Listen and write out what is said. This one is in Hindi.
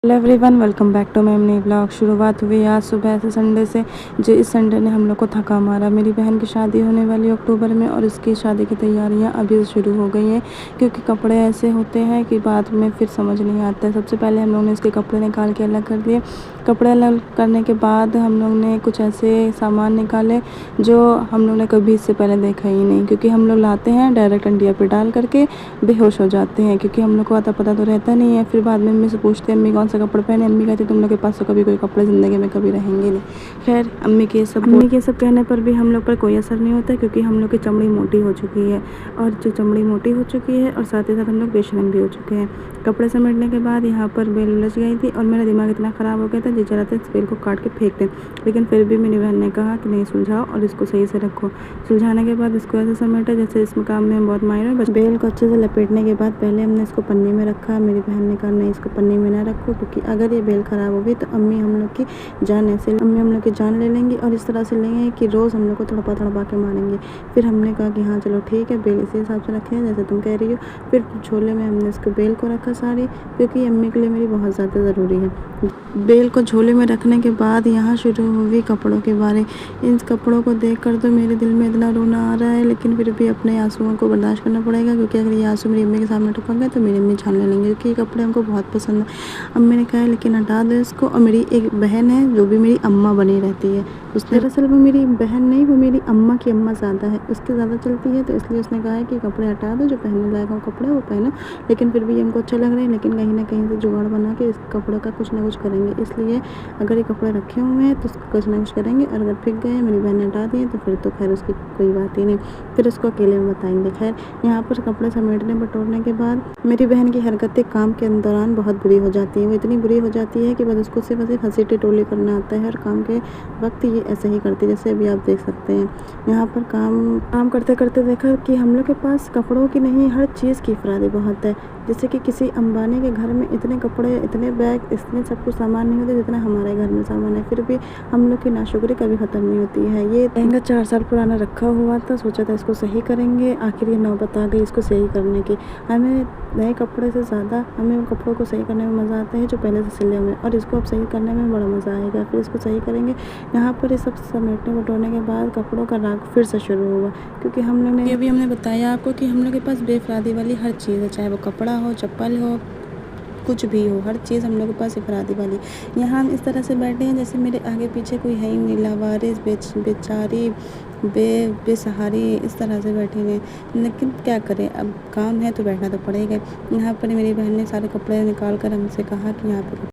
Hello everyone, welcome back to my नई ब्लॉग। शुरुआत हुई आज सुबह से संडे से, जो इस संडे ने हम लोग को थका मारा। मेरी बहन की शादी होने वाली है अक्टूबर में और उसकी शादी की तैयारियां अभी से शुरू हो गई हैं, क्योंकि कपड़े ऐसे होते हैं कि बाद में फिर समझ नहीं आता है। सबसे पहले हम लोग ने इसके कपड़े निकाल के अलग कर दिए। कपड़े अलग करने के बाद हम लोग ने कुछ ऐसे सामान निकाले जो हम लोग ने कभी इससे पहले देखा ही नहीं, क्योंकि हम लोग लाते हैं डायरेक्ट अंडिया पे डाल करके बेहोश हो जाते हैं, क्योंकि हम लोग को आता पता तो रहता नहीं है। फिर बाद में अम्मी से पूछते हैं अम्मी कौन सा कपड़े पहने। अम्मी कहती तुम लोग के पास तो कभी कोई कपड़े ज़िंदगी में कभी रहेंगे नहीं। खैर, अम्मी के सब कहने पर भी हम लोग पर कोई असर नहीं होता, क्योंकि हम लोग की चमड़ी मोटी हो चुकी है, और जो चमड़ी मोटी हो चुकी है और साथ ही साथ हम लोग बेशरम भी हो चुके हैं। कपड़े समेटने के बाद यहाँ पर बेल उलझ गई थी और मेरा दिमाग इतना ख़राब हो गया था, जी चाह था इस बेल को काट के फेंक दें, लेकिन फिर भी मेरी बहन ने कहा कि नहीं, सुलझाओ और इसको सही से रखो। सुलझाने के बाद इसको ऐसे समेटा जैसे इसमें काम में बहुत माहिर है। बस बेल को अच्छे से लपेटने के बाद पहले हमने इसको पन्नी में रखा। मेरी बहन ने कहा नहीं, इसको पन्नी में ना रखो, क्योंकि अगर ये बेल ख़राब होगी तो अम्मी हम लोग की जान ले लेंगी और इस तरह से लेंगे कि रोज़ हम लोग को तड़पा के मारेंगे। फिर हमने कहा कि हाँ चलो ठीक है, बेल इसी हिसाब से रखें जैसे तुम कह रही हो। फिर झोले में हमने इसको बेल को रखा सारी, क्योंकि अम्मी के लिए मेरी बहुत ज़्यादा ज़रूरी है। बेल को झोले में रखने के बाद यहाँ शुरू हुई कपड़ों के बारे। इन कपड़ों को देखकर तो मेरे दिल में इतना रोना आ रहा है, लेकिन फिर भी अपने आंसुओं को बर्दाश्त करना पड़ेगा, क्योंकि अगर ये आंसू मेरी अम्मी के सामने टपक गए तो मेरी अम्मी छान ले लेंगे, क्योंकि ये कपड़े हमको बहुत पसंद है। अम्मी ने कहा लेकिन हटा दो इसको। और मेरी एक बहन है जो भी मेरी अम्मा बनी रहती है, उसने दरअसल वो मेरी बहन नहीं, वो मेरी अम्मा की अम्मा ज़्यादा है, उसके ज़्यादा चलती है, तो इसलिए उसने कहा है कि कपड़े हटा दो, जो पहनने लायक हो कपड़े वो पहनो। लेकिन फिर भी हमको अच्छा लग रहा है, लेकिन कहीं ना कहीं से जुगाड़ बना के इस कपड़ों का कुछ ना कुछ करेंगे। इसलिए अगर ये कपड़े रखे हुए हैं तो उसको कुछ ना कुछ करेंगे, और अगर फिक गए मेरी बहन ने हटा दिए तो फिर तो खैर उसकी कोई बात ही नहीं, फिर उसको अकेले में बताएंगे। खैर, यहाँ पर कपड़े समेटने बटोरने के बाद मेरी बहन की हरकतें काम के दौरान बहुत बुरी हो जाती हैं। वो इतनी बुरी हो जाती है कि बस उसको सिर्फ हंसी टिटोली करना आता है, और काम के वक्त ये ऐसे ही करती है, जैसे अभी आप देख सकते हैं। यहाँ पर काम करते करते देखा कि हम लोग के पास कपड़ों की नहीं, हर चीज़ की अफरादी बहुत है। जैसे कि किसी अंबानी के घर में इतने कपड़े, इतने बैग, इतने सब कुछ सामान नहीं होते जितना हमारे घर में सामान है, फिर भी हम लोग की नाशुक्री कभी ख़त्म नहीं होती है। ये लहंगा 4 साल पुराना रखा हुआ था, सोचा था इसको सही करेंगे, आखिर ये नौबत आ गई इसको सही करने की। हमें नए कपड़े से ज़्यादा हमें उन कपड़ों को सही करने में मज़ा आता है जो पहले से सिले हुए, और इसको अब सही करने में बड़ा मज़ा आएगा। फिर इसको सही करेंगे। यहाँ पर ये सब समेटने बटोरने के बाद कपड़ों का राग फिर से शुरू हुआ, क्योंकि हम लोग ने, अभी हमने बताया आपको कि हम लोग के पास बेफरादी वाली हर चीज़ है, चाहे वो कपड़ा हो, चप्पल हो, कुछ भी हो, हर चीज़ हम लोग के पास अफरादी वाली। यहाँ हम इस तरह से बैठे हैं जैसे मेरे आगे पीछे कोई है ही नहीं, लावारिस, बेचारी, बेसहारी, इस तरह से बैठे हुए हैं। लेकिन क्या करें, अब काम है तो बैठना तो पड़ेगा। यहाँ पर मेरी बहन ने सारे कपड़े निकाल कर हमसे कहा कि यहाँ पर